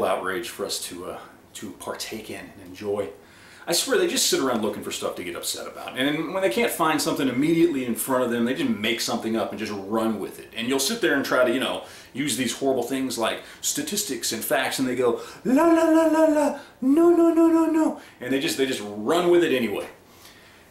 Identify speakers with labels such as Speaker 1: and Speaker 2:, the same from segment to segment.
Speaker 1: outrage for us to partake in and enjoy. I swear they just sit around looking for stuff to get upset about. And when they can't find something immediately in front of them, they just make something up and just run with it. And you'll sit there and try to, you know, use these horrible things like statistics and facts, and they go, la la la la la, no, no, no, no, no. And they just run with it anyway.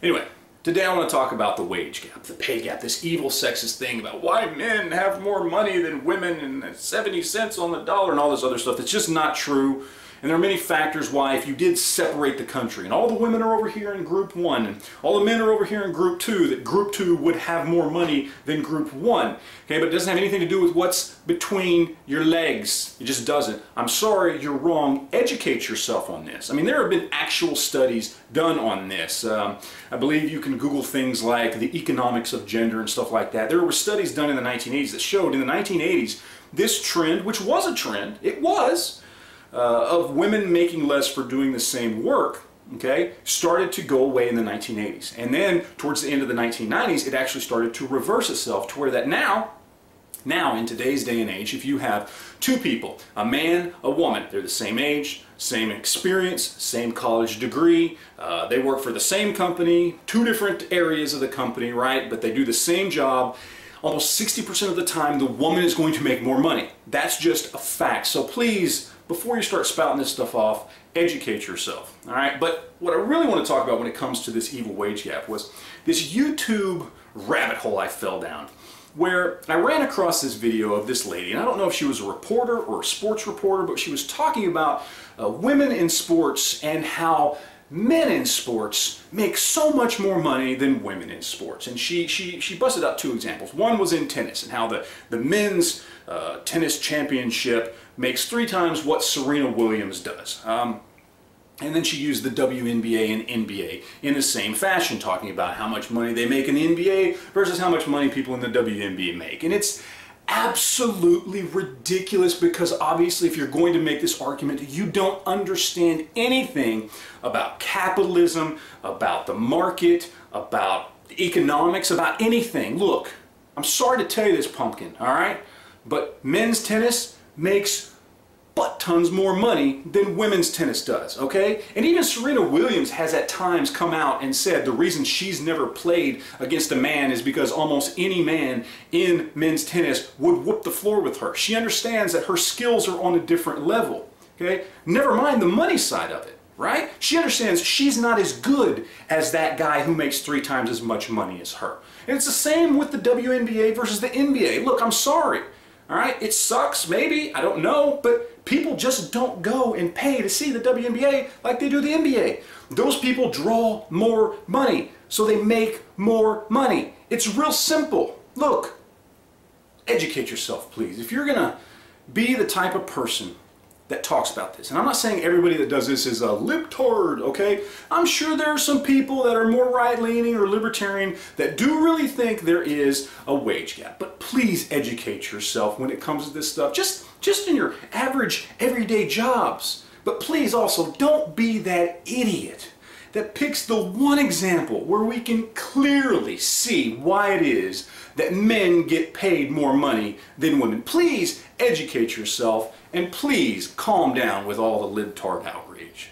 Speaker 1: Anyway, today I want to talk about the wage gap, the pay gap, this evil sexist thing about why men have more money than women and 70 cents on the dollar and all this other stuff. It's just not true. And there are many factors why, if you did separate the country and all the women are over here in group 1 and all the men are over here in group 2, that group 2 would have more money than group 1. Okay, but it doesn't have anything to do with what's between your legs. It just doesn't. I'm sorry, you're wrong. Educate yourself on this. I mean, there have been actual studies done on this. I believe you can Google things like the economics of gender and stuff like that. There were studies done in the 1980s that showed in the 1980s this trend, which was a trend, it was, of women making less for doing the same work, okay, started to go away in the 1980s. And then towards the end of the 1990s, it actually started to reverse itself to where that now in today's day and age, if you have two people, a man, a woman, they're the same age, same experience, same college degree, they work for the same company, two different areas of the company, right, but they do the same job, almost 60% of the time the woman is going to make more money. That's just a fact. So please, before you start spouting this stuff off, educate yourself, all right? But what I really want to talk about when it comes to this evil wage gap was this YouTube rabbit hole I fell down, where I ran across this video of this lady, and I don't know if she was a reporter or a sports reporter, but she was talking about women in sports and how men in sports make so much more money than women in sports. And she busted out two examples. One was in tennis, and how the men's tennis championship makes 3 times what Serena Williams does. And then she used the WNBA and NBA in the same fashion, talking about how much money they make in the NBA versus how much money people in the WNBA make. And it's absolutely ridiculous, because obviously if you're going to make this argument, you don't understand anything about capitalism, about the market, about economics, about anything. Look, I'm sorry to tell you this, pumpkin, all right? But men's tennis makes butt tons more money than women's tennis does, okay? And even Serena Williams has at times come out and said the reason she's never played against a man is because almost any man in men's tennis would whoop the floor with her. She understands that her skills are on a different level, okay? Never mind the money side of it, right? She understands she's not as good as that guy who makes 3 times as much money as her. And it's the same with the WNBA versus the NBA. Look, I'm sorry. All right, it sucks, maybe, I don't know, but people just don't go and pay to see the WNBA like they do the NBA. Those people draw more money, so they make more money. It's real simple. Look, educate yourself, please. If you're gonna be the type of person that talks about this, and I'm not saying everybody that does this is a libtard, okay? I'm sure there are some people that are more right-leaning or libertarian that do really think there is a wage gap. But please educate yourself when it comes to this stuff, just in your average everyday jobs. But please also don't be that idiot that picks the one example where we can clearly see why it is that men get paid more money than women. Please educate yourself, and please calm down with all the libtard outrage.